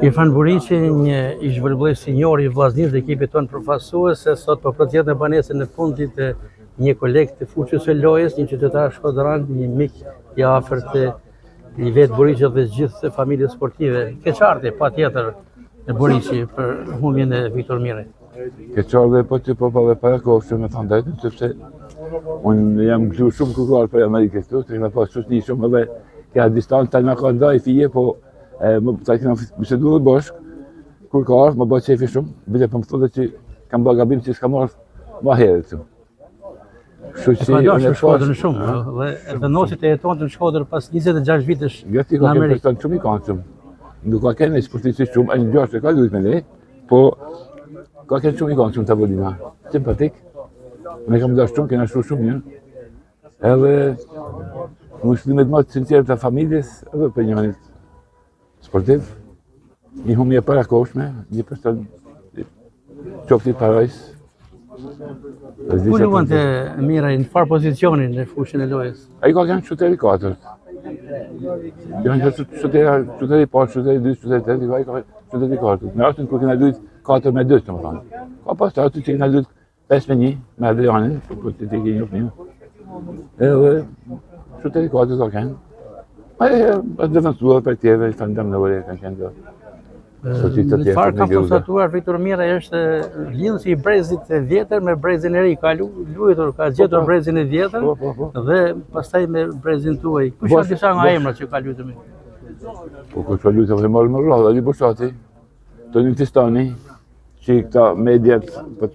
Irfan Buriqi, një ish vërtetë sinjor I vllaznisë dhe ekipit tonë përfaqësues, se sot po procedon në banesën e fundit të një koleg të fuqës së lojës, një qytetar shkodran, një mik I afërt I vet Buriqi dhe gjithë familjes sportive. Keqardhje patjetër e Buriqi për humbjen e Viktor Mirrit. Keqardhje po që po pave para kohë me thënë drejtën, sepse unë jam gëzu shumë kërkuar për Amerikës këtu, të kena pas shoqëni shumë edhe kja distanca nga ka ndaj fije, po ta kena biseduar bashk, kur ka ardhur, më bëjt qefi shumë, bile për më thotë që kam bërë gabim që s'ka marrë ma herë këtu. Kështu që unë e Shkodrën shumë, dhe vendosit e jeton të në Shkodrë pas 26 vitesh në Amerikë. Ka shumë I kanë shumë, nuk ka kene sportistë shumë, e në gjashtë e ka lujt me ne, po ka kene shumë I kanë shumë tavolina, simpatik. Ne kam dashur shumë, kena shru shumë një. Edhe mushlimet më të sinqertë të familjes, edhe për një manit sportiv. Një humje para kohshme, një person qofti parajs. Ku luan të Miraj në farë pozicionin në fushën e lojës? Ai ka qenë shuteri 4. Janë shuteri 5, shuteri 2, shuteri 3, ai ka shuteri 4. Në rastin kur kena lujt 4-2, të më thonë. Ka pas të aty që kena lujt 5-1 me Adrianin, për të t'i një një. Edhe shuteri 4 ka qenë. Ai është defensuar për tjeve, I fandem në vërë kanë qenë dhe. Në farë kam konstatuar, Viktor Miraj është lidhësi I brezit e vjetër me brezin e ri, ka luajtur, ka gjetur brezin e vjetër dhe pastaj me brezin tuaj. Kush janë disa nga emrat që ka luajtur me? Po kush ka luajtur me marrë më rrallë, Ali Boshati, Toni Tistani, që këta mediat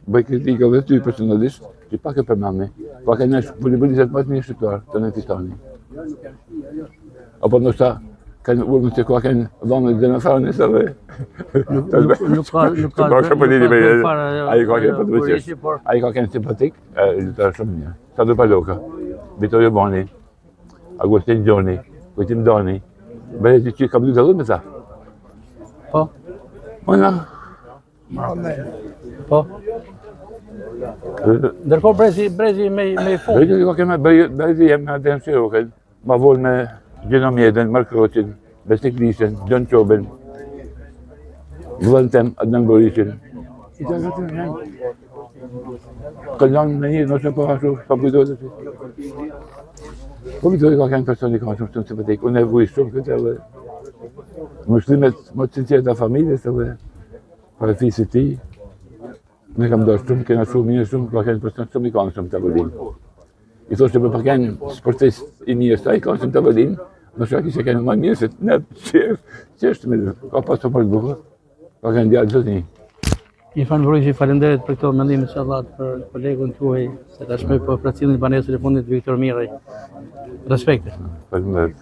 bëj kritika dhe ty personalisht, që pak e përmami, pak e në volleybolistat më të mirë shqiptar, Toni Tistani. Apo ndoshta kanë urmën që ka kanë dhënë Gjenafanis edhe nuk ka ai ka kanë simpatik, lutar shumë mirë. Sado Paloka, Vittorio Boni, Agustin Gjoni, Kujtim Doni, bëjë që kam luajtur me ta. Po. Ona. Po. Ndërkohë brezi me fund. Brezi jam me Adrian Shirokën, ma vol me Gjeno Mjedën, Mark Roqin, Besnik Nisën, John Qobën, vëllën tem, Adnan Buriqin. I të gëtë në janë. Këllon me një, nëse po ashtu, pa kujtojtë të që. Po kujtojtë ka kënë personi ka shumë simpatik, unë e vujë shumë këtë edhe mushlimet më të sinqertë të familjes edhe për fisit ti. Ne kam dashur shumë, kena shumë mirë shumë, ka kënë person shumë I kanë shumë të vëllinë. I thoshtë për kënë sportist I mirë sa I kanë shumë të vëllinë, në shak që kënë më mirë se ne që është me dhe, ka pas të mërë bukur, ka kënë djallë të një. Irfan Buriqi, falenderit për këto mendimet që Allah për kolegun tuaj, se tashmë po përcjellin banesën e fundit Viktor Miraj. Respekte. Falenderit.